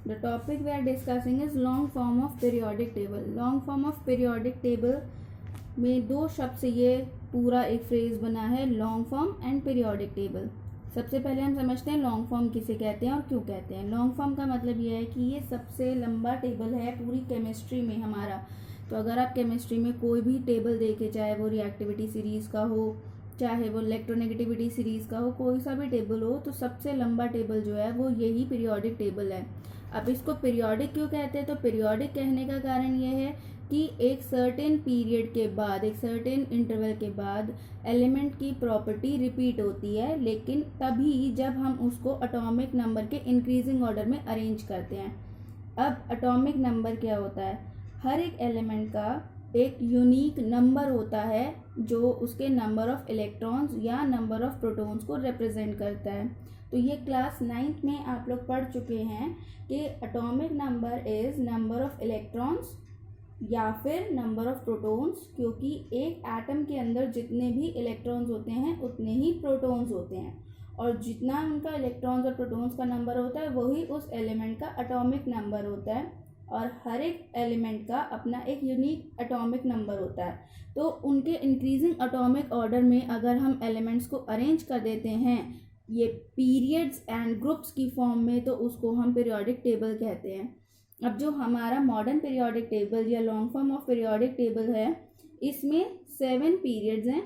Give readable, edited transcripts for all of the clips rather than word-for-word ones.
The topic we are discussing is long form of periodic table. Long form of periodic table में दो शब्द से ये पूरा एक फ्रेज बना है, long form and periodic table. सबसे पहले हम समझते हैं लॉन्ग फॉर्म किसे कहते हैं और क्यों कहते हैं। लॉन्ग फॉर्म का मतलब ये है कि ये सबसे लंबा टेबल है पूरी केमिस्ट्री में हमारा। तो अगर आप केमिस्ट्री में कोई भी टेबल देखें, चाहे वो रिएक्टिविटी सीरीज़ का हो, चाहे वो इलेक्ट्रोनेगेटिविटी सीरीज़ का हो, कोई सा भी टेबल हो, तो सबसे लंबा टेबल जो है वो यही पीरियोडिक टेबल है। अब इसको पीरियोडिक क्यों कहते हैं? तो पीरियोडिक कहने का कारण ये है कि एक सर्टेन पीरियड के बाद, एक सर्टेन इंटरवल के बाद एलिमेंट की प्रॉपर्टी रिपीट होती है, लेकिन तभी जब हम उसको एटॉमिक नंबर के इंक्रीजिंग ऑर्डर में अरेंज करते हैं। अब एटॉमिक नंबर क्या होता है? हर एक एलिमेंट का एक यूनिक नंबर होता है जो उसके नंबर ऑफ इलेक्ट्रॉन्स या नंबर ऑफ प्रोटॉन्स को रिप्रेजेंट करता है। तो ये क्लास 9th में आप लोग पढ़ चुके हैं कि atomic number is number of electrons या फिर नंबर ऑफ प्रोटॉन्स, क्योंकि एक एटम के अंदर जितने भी इलेक्ट्रॉन्स होते हैं उतने ही प्रोटॉन्स होते हैं, और जितना उनका इलेक्ट्रॉन्स और प्रोटॉन्स का नंबर होता है वही उस एलिमेंट का एटॉमिक नंबर होता है। और हर एक एलिमेंट का अपना एक यूनिक एटॉमिक नंबर होता है। तो उनके इंक्रीजिंग एटॉमिक ऑर्डर में अगर हम एलिमेंट्स को अरेंज कर देते हैं ये पीरियड्स एंड ग्रुप्स की फॉर्म में, तो उसको हम पीरियोडिक टेबल कहते हैं। अब जो हमारा मॉडर्न पीरियोडिक टेबल या long form of periodic table है, इसमें 7 पीरियड्स हैं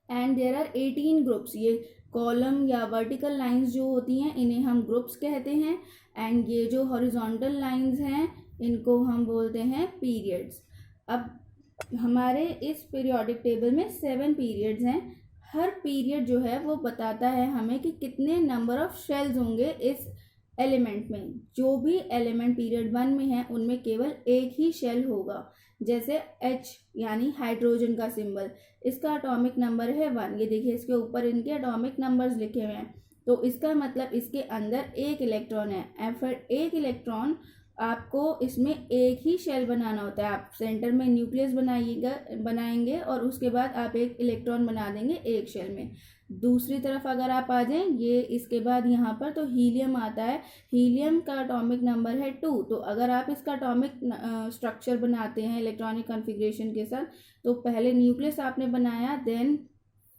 एंड देयर आर 18 ग्रुप्स। ये कॉलम या वर्टिकल लाइंस जो होती हैं इन्हें हम ग्रुप्स कहते हैं, एंड ये जो हॉरिजॉन्टल लाइंस हैं इनको हम बोलते हैं पीरियड्स। अब हमारे इस पीरियोडिक टेबल में 7 पीरियड्स हैं। हर पीरियड जो है वो बताता है हमें कि कितने नंबर ऑफ शेल्स होंगे इस एलिमेंट में। जो भी एलिमेंट पीरियड 1 में है उनमें केवल एक ही शेल होगा। जैसे H यानी हाइड्रोजन का सिंबल, इसका एटॉमिक नंबर है 1। ये देखिए इसके ऊपर इनके एटॉमिक नंबर्स लिखे हुए हैं, तो इसका मतलब इसके अंदर एक इलेक्ट्रॉन है। और फिर एक इलेक्ट्रॉन आपको इसमें एक ही शेल बनाना होता है। आप सेंटर में न्यूक्लियस बनाएंगे और उसके बाद आप एक इलेक्ट्रॉन बना देंगे एक शेल में। दूसरी तरफ अगर आप आ जाएं, ये इसके बाद यहाँ पर तो हीलियम आता है। हीलियम का एटॉमिक नंबर है 2। तो अगर आप इसका एटॉमिक स्ट्रक्चर बनाते हैं इलेक्ट्रॉनिक कॉन्फ़िगरेशन के साथ, तो पहले न्यूक्लियस आपने बनाया, देन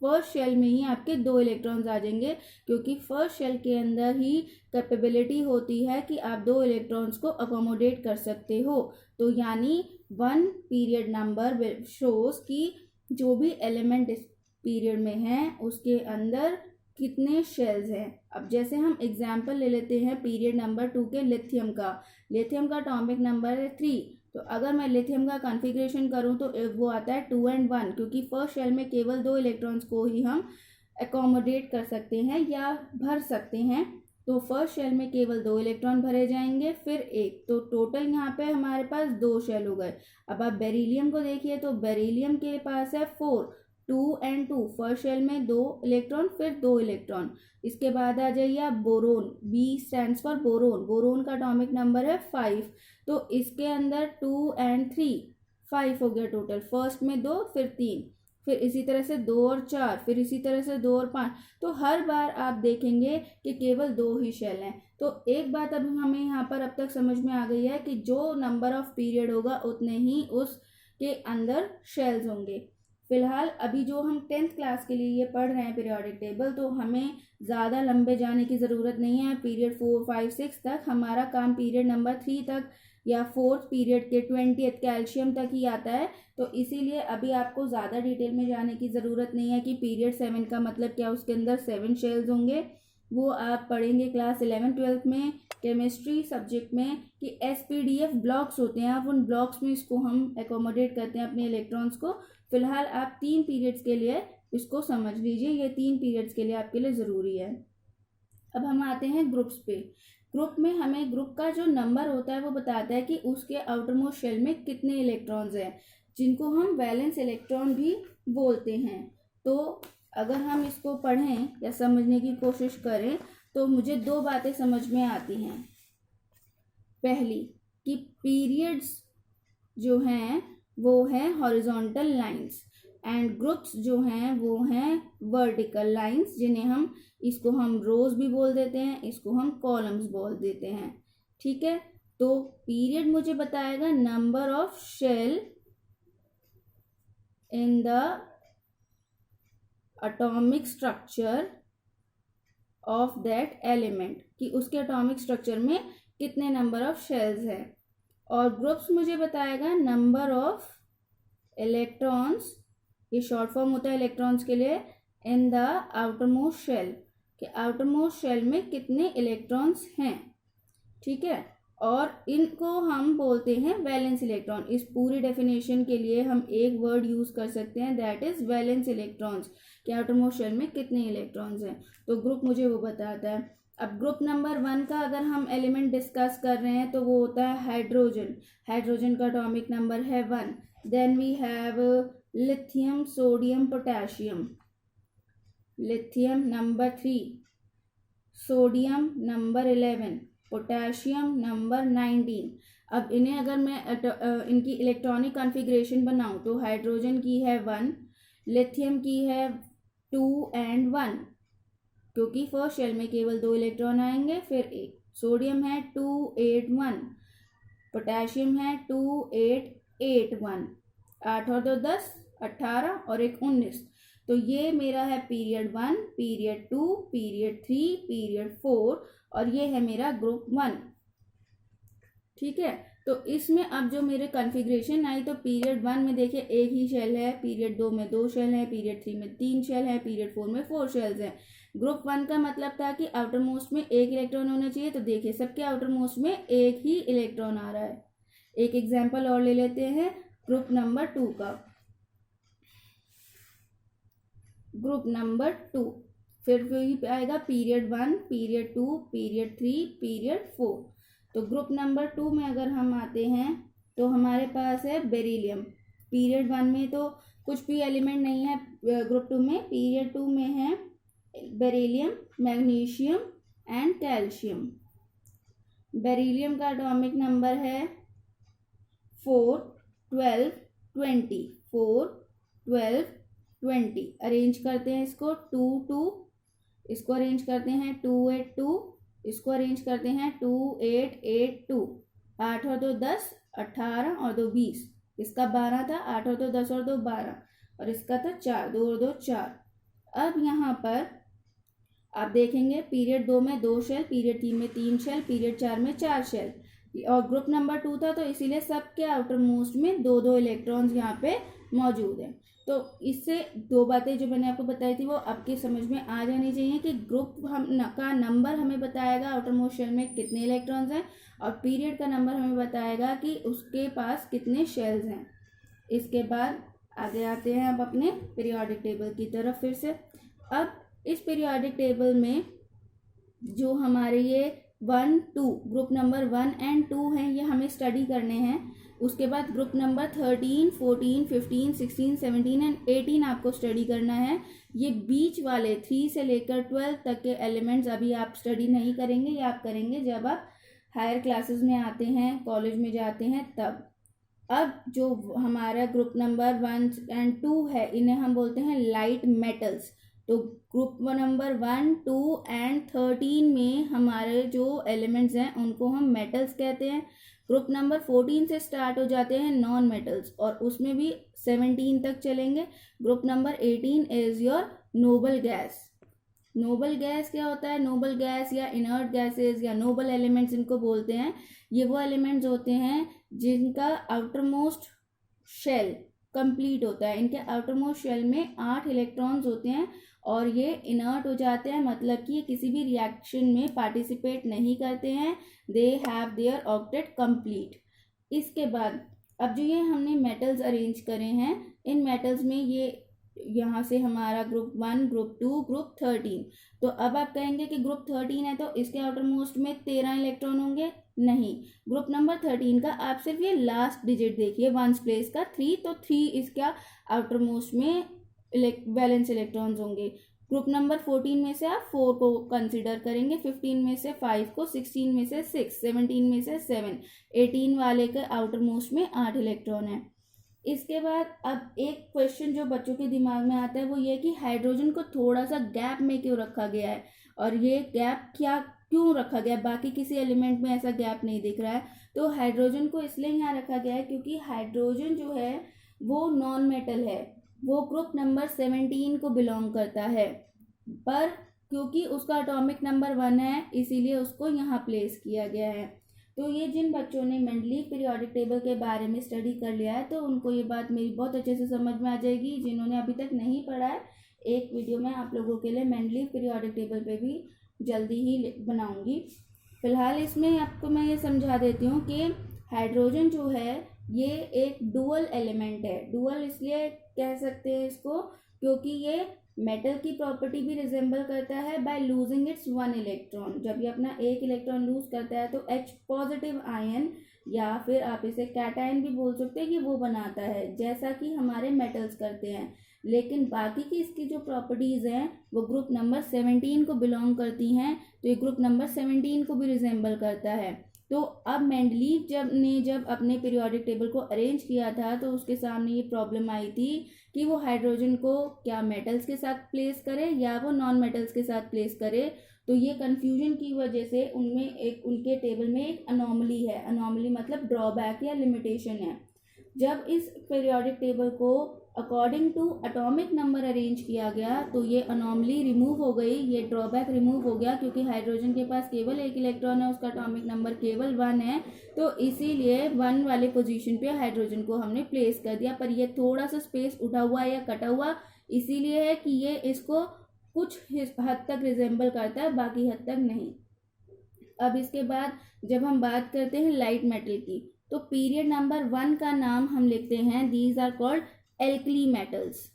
फर्स्ट शेल में ही आपके 2 इलेक्ट्रॉन्स आ जाएंगे, क्योंकि फर्स्ट शेल के अंदर ही कैपेबिलिटी होती है कि आप 2 इलेक्ट्रॉन्स को अकोमोडेट कर सकते हो। तो यानी 1 पीरियड नंबर शोज कि जो भी एलिमेंट इस पीरियड में है उसके अंदर कितने शेल्स हैं। अब जैसे हम एग्जाम्पल ले लेते हैं पीरियड नंबर 2 के लिथियम का। लिथियम का एटॉमिक नंबर है 3। तो अगर मैं लिथियम का कॉन्फ़िगरेशन करूं तो वो आता है 2 and 1, क्योंकि फर्स्ट शेल में केवल 2 इलेक्ट्रॉन्स को ही हम एकोमोडेट कर सकते हैं या भर सकते हैं। तो फर्स्ट शेल में केवल 2 इलेक्ट्रॉन भरे जाएंगे, फिर एक, तो टोटल यहाँ पे हमारे पास 2 शेल हो गए। अब आप बेरिलियम को देखिए तो बेरिलियम के पास है 4, 2 and 2। फर्स्ट शेल में 2 इलेक्ट्रॉन, फिर 2 इलेक्ट्रॉन। इसके बाद आ जाइए आप boron, B stands for boron. Boron का एटॉमिक नंबर है 5। तो इसके अंदर 2 and 3, 5 हो गया टोटल। फर्स्ट में 2, फिर 3, फिर इसी तरह से 2 और 4, फिर इसी तरह से 2 और 5। तो हर बार आप देखेंगे कि केवल 2 ही शेल हैं। तो एक बात अब हमें यहाँ पर अब तक समझ में आ गई है कि जो नंबर ऑफ पीरियड होगा उतने ही उसके अंदर शेल्स होंगे। फिलहाल अभी जो हम 10th क्लास के लिए ये पढ़ रहे हैं पीरियोडिक टेबल, तो हमें ज़्यादा लंबे जाने की ज़रूरत नहीं है। पीरियड 4, 5, 6 तक हमारा काम पीरियड नंबर 3 तक या 4th पीरियड के 20th कैल्शियम तक ही आता है। तो इसीलिए अभी आपको ज़्यादा डिटेल में जाने की ज़रूरत नहीं है कि पीरियड 7 का मतलब क्या, उसके अंदर 7 शेल्स होंगे। वो आप पढ़ेंगे क्लास 11-12 में केमिस्ट्री सब्जेक्ट में कि SPDF ब्लॉक्स होते हैं। आप उन ब्लॉक्स में इसको हम एकोमोडेट करते हैं अपने इलेक्ट्रॉन्स को। फिलहाल आप 3 पीरियड्स के लिए इसको समझ लीजिए, ये 3 पीरियड्स के लिए आपके लिए ज़रूरी है। अब हम आते हैं ग्रुप्स पे। ग्रुप में हमें ग्रुप का जो नंबर होता है वो बताता है कि उसके आउटर मोस्ट शेल में कितने इलेक्ट्रॉन्स हैं, जिनको हम वैलेंस इलेक्ट्रॉन भी बोलते हैं। तो अगर हम इसको पढ़ें या समझने की कोशिश करें तो मुझे 2 बातें समझ में आती हैं। पहली कि पीरियड्स जो हैं वो हैं हॉरिजॉन्टल लाइंस, एंड ग्रुप्स जो हैं वो हैं वर्टिकल लाइंस, जिन्हें हम इसको हम रोज भी बोल देते हैं, इसको हम कॉलम्स बोल देते हैं। ठीक है, तो पीरियड मुझे बताएगा number of shell in the atomic structure of that element, कि उसके एटॉमिक स्ट्रक्चर में कितने नंबर ऑफ शेल्स हैं। और ग्रुप्स मुझे बताएगा नंबर ऑफ इलेक्ट्रॉन्स, ये शॉर्ट फॉर्म होता है इलेक्ट्रॉन्स के लिए, in the outermost shell, कि आउटर मोस्ट शेल में कितने इलेक्ट्रॉन्स हैं। ठीक है, और इनको हम बोलते हैं वैलेंस इलेक्ट्रॉन। इस पूरी डेफिनेशन के लिए हम एक वर्ड यूज कर सकते हैं, दैट इज वैलेंस इलेक्ट्रॉन्स, कि आउटर मोस्ट शेल में कितने इलेक्ट्रॉन्स हैं। तो ग्रुप मुझे वो बताता है। अब ग्रुप नंबर 1 का अगर हम एलिमेंट डिस्कस कर रहे हैं तो वो होता है हाइड्रोजन। हाइड्रोजन का एटॉमिक नंबर है 1। Then we have lithium, sodium, potassium. Lithium number 3, sodium number 11, potassium number 19। अब इन्हें अगर मैं इनकी इलेक्ट्रॉनिक कॉन्फ़िगरेशन बनाऊं तो हाइड्रोजन की है 1, लिथियम की है 2 and 1, क्योंकि फर्स्ट शेल में केवल 2 इलेक्ट्रॉन आएंगे, फिर 1। सोडियम है 2 8 1, पोटेशियम है 2 8 8 1, 8 और 2 10, 18 और 1 19। तो ये मेरा है पीरियड 1, पीरियड 2, पीरियड 3, पीरियड 4, और ये है मेरा ग्रुप 1। ठीक है, तो इसमें अब जो मेरे कॉन्फ़िगरेशन आई, तो पीरियड 1 में देखिए एक ही शेल है, पीरियड 2 में 2 शेल है, पीरियड 3 में 3 शेल है, पीरियड 4 में 4 शेल्स हैं। ग्रुप 1 का मतलब था कि आउटर मोस्ट में एक इलेक्ट्रॉन होना चाहिए, तो देखिए सबके आउटर मोस्ट में एक ही इलेक्ट्रॉन आ रहा है। एक एग्जाम्पल और ले लेते हैं ग्रुप नंबर 2 का। ग्रुप नंबर 2 फिर वही आएगा पीरियड 1, पीरियड 2, पीरियड 3, पीरियड 4। तो ग्रुप नंबर 2 में अगर हम आते हैं तो हमारे पास है बेरिलियम। पीरियड 1 में तो कुछ भी एलिमेंट नहीं है, ग्रुप 2 में। पीरियड 2 में है beryllium, magnesium and calcium. Beryllium का एटॉमिक नंबर है 4 12 20, 4 12 20। अरेंज करते हैं इसको 2 2, इसको अरेंज करते हैं 2 8 2, इसको अरेंज करते हैं 2 8 8 2। 8 और 2 10, 18 और 2 20। इसका 12 था, 8 और 2 10 और 2 12, और इसका था 4, 2 और 2 4। अब यहाँ पर आप देखेंगे पीरियड 2 में 2 शेल, पीरियड 3 में 3 शेल, पीरियड 4 में 4 शेल, और ग्रुप नंबर 2 था, तो इसीलिए सबके आउटर मोस्ट में 2 2 इलेक्ट्रॉन्स यहाँ पे मौजूद हैं। तो इससे दो बातें जो मैंने आपको बताई थी वो आपके समझ में आ जानी चाहिए, कि ग्रुप का नंबर हमें बताएगा आउटर मोस्ट शेल में कितने इलेक्ट्रॉन्स हैं, और पीरियड का नंबर हमें बताएगा कि उसके पास कितने शेल्स हैं। इसके बाद आगे आते हैं अब अपने पीरियोडिक टेबल की तरफ फिर से। अब इस पीरियोडिक टेबल में जो हमारे ये 1 2 ग्रुप नंबर 1 and 2 हैं, ये हमें स्टडी करने हैं। उसके बाद ग्रुप नंबर 13 14 15 16 17 एंड 18 आपको स्टडी करना है। ये बीच वाले 3 से लेकर 12 तक के एलिमेंट्स अभी आप स्टडी नहीं करेंगे, ये आप करेंगे जब आप हायर क्लासेस में आते हैं, कॉलेज में जाते हैं तब। अब जो हमारा ग्रुप नंबर 1 and 2 है, इन्हें हम बोलते हैं लाइट मेटल्स। तो ग्रुप नंबर 1 2 and 13 में हमारे जो एलिमेंट्स हैं उनको हम मेटल्स कहते हैं। ग्रुप नंबर 14 से स्टार्ट हो जाते हैं नॉन मेटल्स, और उसमें भी 17 तक चलेंगे। Group number 18 is your noble gas. Noble gas क्या होता है? नोबल गैस या इनर्ट गैसेस या नोबल एलिमेंट्स इनको बोलते हैं। ये वो एलिमेंट्स होते हैं जिनका आउटर मोस्ट शेल कंप्लीट होता है। इनके आउटर मोस्ट शेल में 8 इलेक्ट्रॉन्स होते हैं और ये इनर्ट हो जाते हैं, मतलब कि ये किसी भी रिएक्शन में पार्टिसिपेट नहीं करते हैं। They have their octet complete. इसके बाद अब जो ये हमने मेटल्स अरेंज करे हैं, इन मेटल्स में ये यहाँ से हमारा ग्रुप 1 ग्रुप 2 ग्रुप 13। तो अब आप कहेंगे कि ग्रुप 13 है तो इसके आउटर मोस्ट में 13 इलेक्ट्रॉन होंगे। नहीं, ग्रुप नंबर 13 का आप सिर्फ ये लास्ट डिजिट देखिए, वंस प्लेस का 3, तो 3 इसका आउटर मोस्ट में वैलेंस इलेक्ट्रॉन्स होंगे। ग्रुप नंबर 14 में से आप 4 को कंसिडर करेंगे, 15 में से 5 को, 16 में से 6, 17 में से 7, 18 वाले के आउटर मोस्ट में 8 इलेक्ट्रॉन है। इसके बाद अब एक क्वेश्चन जो बच्चों के दिमाग में आता है वो ये कि हाइड्रोजन को थोड़ा सा गैप में क्यों रखा गया है, और ये गैप क्या क्यों रखा गया, बाकी किसी एलिमेंट में ऐसा गैप नहीं दिख रहा है। तो हाइड्रोजन को इसलिए यहाँ रखा गया है क्योंकि हाइड्रोजन जो है वो नॉन मेटल है, वो ग्रुप नंबर 17 को बिलोंग करता है, पर क्योंकि उसका एटॉमिक नंबर 1 है इसीलिए उसको यहाँ प्लेस किया गया है। तो ये जिन बच्चों ने मेंडलीव पीरियोडिक टेबल के बारे में स्टडी कर लिया है तो उनको ये बात मेरी बहुत अच्छे से समझ में आ जाएगी। जिन्होंने अभी तक नहीं पढ़ा है, एक वीडियो मैं आप लोगों के लिए मेंडलीव पीरियोडिक टेबल पे भी जल्दी ही बनाऊंगी। फिलहाल इसमें आपको मैं ये समझा देती हूँ कि हाइड्रोजन जो है ये एक डुअल एलिमेंट है। डुअल इसलिए कह सकते हैं इसको क्योंकि ये मेटल की प्रॉपर्टी भी रिजेंबल करता है बाय लूजिंग इट्स 1 इलेक्ट्रॉन। जब ये अपना एक इलेक्ट्रॉन लूज करता है तो H पॉजिटिव आयन या फिर आप इसे कैटायन भी बोल सकते हैं कि वो बनाता है, जैसा कि हमारे मेटल्स करते हैं। लेकिन बाकी की इसकी जो प्रॉपर्टीज़ हैं वो ग्रुप नंबर 17 को बिलोंग करती हैं, तो ये ग्रुप नंबर 17 को भी रिजेंबल करता है। तो अब मेंडलीव जब अपने पीरियोडिक टेबल को अरेंज किया था तो उसके सामने ये प्रॉब्लम आई थी कि वो हाइड्रोजन को क्या मेटल्स के साथ प्लेस करे या वो नॉन मेटल्स के साथ प्लेस करे। तो ये कन्फ्यूजन की वजह से उनके टेबल में एक अनोमली है। अनोमली मतलब ड्रॉबैक या लिमिटेशन है। जब इस पीरियोडिक टेबल को according to atomic number arrange किया गया तो ये अनोमली रिमूव हो गई, ये ड्रॉबैक रिमूव हो गया क्योंकि हाइड्रोजन के पास केवल एक इलेक्ट्रॉन है, उसका एटॉमिक नंबर केवल 1 है, तो इसीलिए 1 वाले पोजीशन पे हाइड्रोजन को हमने प्लेस कर दिया। पर ये थोड़ा सा स्पेस उठा हुआ या कटा हुआ इसीलिए है कि ये इसको कुछ हद तक रिजेंबल करता है, बाकी हद तक नहीं। अब इसके बाद जब हम बात करते हैं लाइट मेटल की तो पीरियड नंबर 1 का नाम हम लिखते हैं, these are called alkali metals.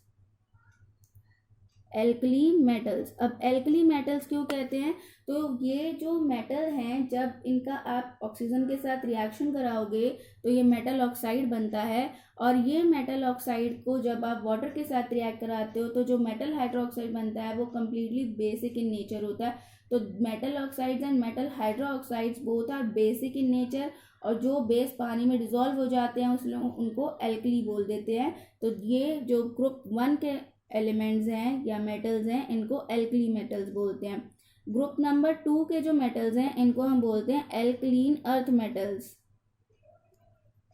Alkali metals. अब एल्कली मेटल्स क्यों कहते हैं, तो ये जो मेटल हैं जब इनका आप ऑक्सीजन के साथ रिएक्शन कराओगे तो ये मेटल ऑक्साइड बनता है, और ये मेटल ऑक्साइड को जब आप वाटर के साथ रिएक्ट कराते हो तो जो मेटल हाइड्रोक्साइड बनता है वो कम्प्लीटली बेसिक इन नेचर होता है। तो metal oxides and metal hydroxides both are basic in nature, और जो बेस पानी में डिजोल्व हो जाते हैं उसमें उनको एल्कली बोल देते हैं। तो ये जो ग्रुप 1 के एलिमेंट्स हैं या मेटल्स हैं इनको एल्कली मेटल्स बोलते हैं। ग्रुप नंबर 2 के जो मेटल्स हैं इनको हम बोलते हैं alkaline earth metals.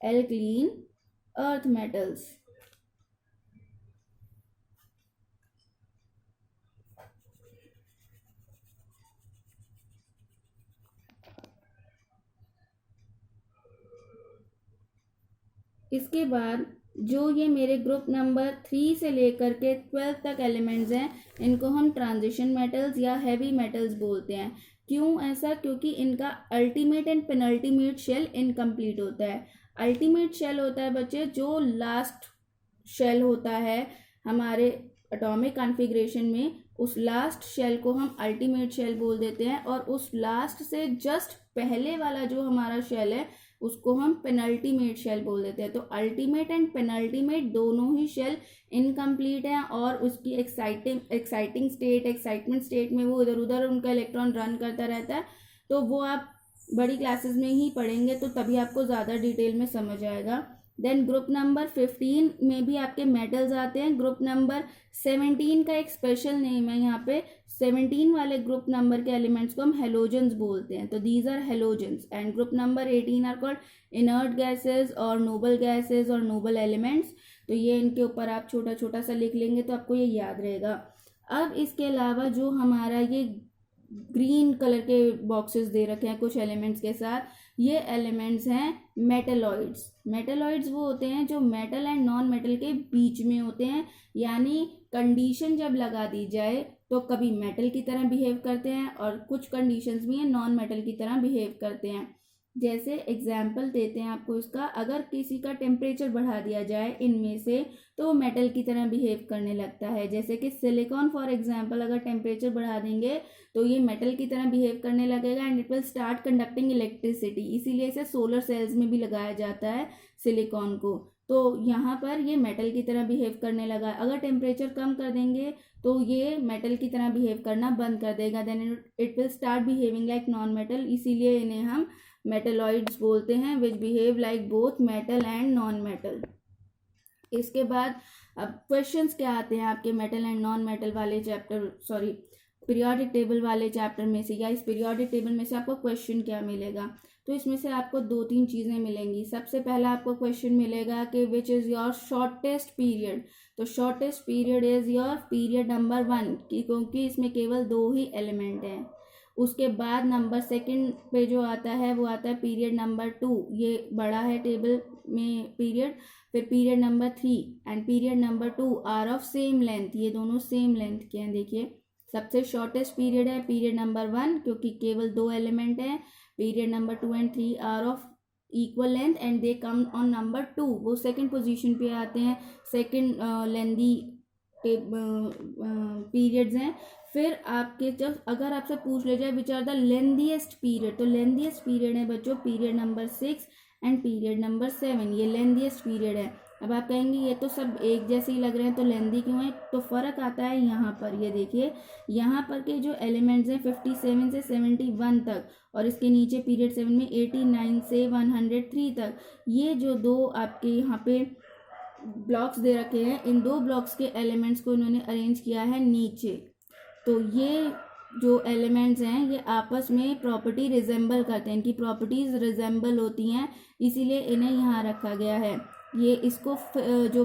Alkaline earth metals. इसके बाद जो ये मेरे ग्रुप नंबर 3 से लेकर के 12 तक एलिमेंट्स हैं इनको हम ट्रांजिशन मेटल्स या हैवी मेटल्स बोलते हैं। क्यों ऐसा, क्योंकि इनका ultimate and penultimate shell incomplete होता है। अल्टीमेट शेल होता है बच्चे जो लास्ट शेल होता है हमारे एटॉमिक कॉन्फ़िगरेशन में, उस लास्ट शेल को हम अल्टीमेट शेल बोल देते हैं, और उस लास्ट से जस्ट पहले वाला जो हमारा शेल है उसको हम पेनल्टीमेट शेल बोल देते हैं। तो अल्टीमेट एंड पेनल्टीमेट दोनों ही शेल इनकम्प्लीट हैं और उसकी एक्साइटमेंट स्टेट में वो इधर उधर उनका इलेक्ट्रॉन रन करता रहता है। तो वो आप बड़ी क्लासेस में ही पढ़ेंगे तो तभी आपको ज़्यादा डिटेल में समझ आएगा। देन ग्रुप नंबर 15 में भी आपके मेटल्स आते हैं। ग्रुप नंबर 17 का एक स्पेशल नेम है, यहाँ पे 17 वाले ग्रुप नंबर के एलिमेंट्स को हम हेलोजेंस बोलते हैं। तो these are halogens. And group number 18 are called inert gases और नोबल गैसेस और नोबल एलिमेंट्स। तो ये इनके ऊपर आप छोटा छोटा सा लिख लेंगे तो आपको ये याद रहेगा। अब इसके अलावा जो हमारा ये ग्रीन कलर के बॉक्सेस दे रखे हैं कुछ एलिमेंट्स के साथ, ये एलिमेंट्स हैं मेटलॉइड्स। मेटलॉइड्स वो होते हैं जो मेटल एंड नॉन मेटल के बीच में होते हैं, यानी कंडीशन जब लगा दी जाए तो कभी मेटल की तरह बिहेव करते हैं और कुछ कंडीशंस भी हैं नॉन मेटल की तरह बिहेव करते हैं। जैसे एग्जाम्पल देते हैं आपको इसका, अगर किसी का टेम्परेचर बढ़ा दिया जाए इनमें से तो वो मेटल की तरह बिहेव करने लगता है। जैसे कि सिलिकॉन फॉर एग्जाम्पल, अगर टेम्परेचर बढ़ा देंगे तो ये मेटल की तरह बिहेव करने लगेगा and it will start conducting electricity. इसीलिए इसे सोलर सेल्स में भी लगाया जाता है सिलिकॉन को। तो यहाँ पर ये मेटल की तरह बिहेव करने लगा। अगर टेम्परेचर कम कर देंगे तो ये मेटल की तरह बिहेव करना बंद कर देगा, then it will start behaving like non metal. इसीलिए इन्हें हम मेटलॉइड्स बोलते हैं which behave like both metal and non metal. इसके बाद अब क्वेश्चंस क्या आते हैं आपके मेटल एंड नॉन मेटल वाले चैप्टर पीरियोडिक टेबल वाले चैप्टर में से या इस पीरियोडिक टेबल में से आपको क्वेश्चन क्या मिलेगा, तो इसमें से आपको 2-3 चीज़ें मिलेंगी। सबसे पहला आपको क्वेश्चन मिलेगा कि which is your shortest period. तो shortest period is your period number 1, क्योंकि इसमें केवल 2 ही एलिमेंट हैं। उसके बाद नंबर सेकंड पे जो आता है वो आता है पीरियड नंबर 2, ये बड़ा है टेबल में पीरियड। फिर period number 3 and period number 2 are of same length, ये दोनों सेम लेंथ के हैं। देखिए सबसे शॉर्टेस्ट पीरियड है पीरियड नंबर 1, क्योंकि केवल 2 एलिमेंट हैं। Period number 2 and 3 are of equal length and they come on number 2, वो सेकंड पोजीशन पे आते हैं, सेकंड लेंदी पीरियड्स हैं। फिर आपके जब अगर आपसे पूछ ले जाए विच आर द लेंदीएस्ट पीरियड, तो लेंदीएस्ट पीरियड है बच्चों period number 6 and period number 7, ये लेंदीएस्ट पीरियड है। अब आप कहेंगे ये तो सब एक जैसे ही लग रहे हैं तो लेंदी क्यों है, तो फ़र्क आता है यहाँ पर। ये देखिए यहाँ पर के जो एलिमेंट्स हैं 57 से 71 तक, और इसके नीचे पीरियड 7 में 89 से 103 तक, ये जो दो आपके यहाँ पे ब्लॉक्स दे रखे हैं, इन 2 ब्लॉक्स के एलिमेंट्स को इन्होंने अरेंज किया है नीचे। तो ये जो एलिमेंट्स हैं ये आपस में प्रॉपर्टी रिजेंबल करते हैं, इनकी प्रॉपर्टीज़ रिजेंबल होती हैं, इसीलिए इन्हें यहाँ रखा गया है। ये इसको जो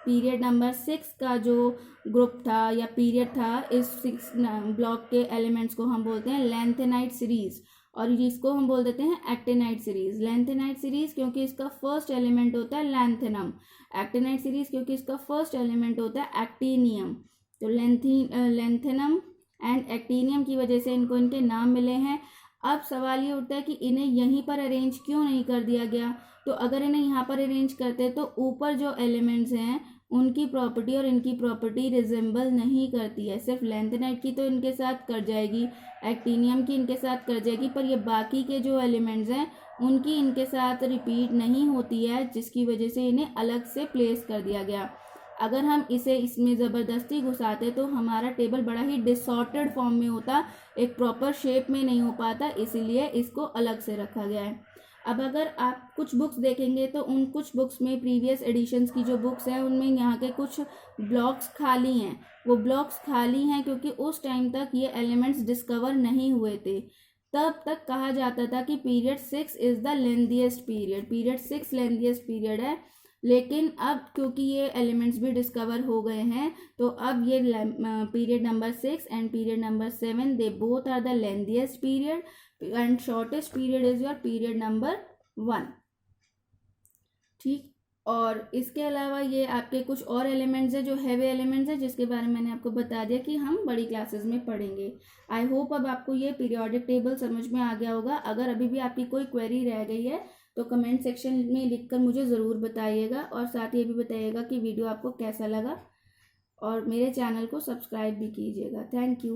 पीरियड नंबर 6 का जो ग्रुप था या पीरियड था, इस 6 ब्लॉक के एलिमेंट्स को हम बोलते हैं लैंथेनाइट सीरीज, और इसको हम बोल देते हैं एक्टिनाइट सीरीज। लैंथेनाइट सीरीज क्योंकि इसका फर्स्ट एलिमेंट होता है लैंथेनम, एक्टिनाइट सीरीज क्योंकि इसका फर्स्ट एलिमेंट होता है एक्टिनियम। तो लैंथेनम एंड एक्टिनियम की वजह से इनको इनके नाम मिले हैं। अब सवाल ये उठता है कि इन्हें यहीं पर अरेंज क्यों नहीं कर दिया गया, तो अगर इन्हें यहाँ पर अरेंज करते तो ऊपर जो एलिमेंट्स हैं उनकी प्रॉपर्टी और इनकी प्रॉपर्टी रिजेंबल नहीं करती है। सिर्फ लैंथेनाइट की तो इनके साथ कर जाएगी, एक्टिनियम की इनके साथ कर जाएगी, पर ये बाकी के जो एलिमेंट्स हैं उनकी इनके साथ रिपीट नहीं होती है, जिसकी वजह से इन्हें अलग से प्लेस कर दिया गया। अगर हम इसे इसमें ज़बरदस्ती घुसाते तो हमारा टेबल बड़ा ही डिसऑर्डर्ड फॉर्म में होता, एक प्रॉपर शेप में नहीं हो पाता, इसीलिए इसको अलग से रखा गया है। अब अगर आप कुछ बुक्स देखेंगे तो उन कुछ बुक्स में प्रीवियस एडिशंस की जो बुक्स हैं उनमें यहाँ के कुछ ब्लॉक्स खाली हैं। वो ब्लॉक्स खाली हैं क्योंकि उस टाइम तक ये एलिमेंट्स डिस्कवर नहीं हुए थे। तब तक कहा जाता था कि period 6 is the lengthiest period, period 6 lengthiest period है। लेकिन अब क्योंकि ये एलिमेंट्स भी डिस्कवर हो गए हैं तो अब ये period number 6 and period number 7 they both are the lengthiest period and shortest period is your period number 1। ठीक, और इसके अलावा ये आपके कुछ और एलिमेंट्स हैं जो हैवी एलिमेंट्स हैं, जिसके बारे में मैंने आपको बता दिया कि हम बड़ी क्लासेस में पढ़ेंगे। आई होप अब आपको ये पीरियोडिक टेबल समझ में आ गया होगा। अगर अभी भी आपकी कोई क्वेरी रह गई है तो कमेंट सेक्शन में लिखकर मुझे ज़रूर बताइएगा, और साथ ही ये भी बताइएगा कि वीडियो आपको कैसा लगा, और मेरे चैनल को सब्सक्राइब भी कीजिएगा। Thank you.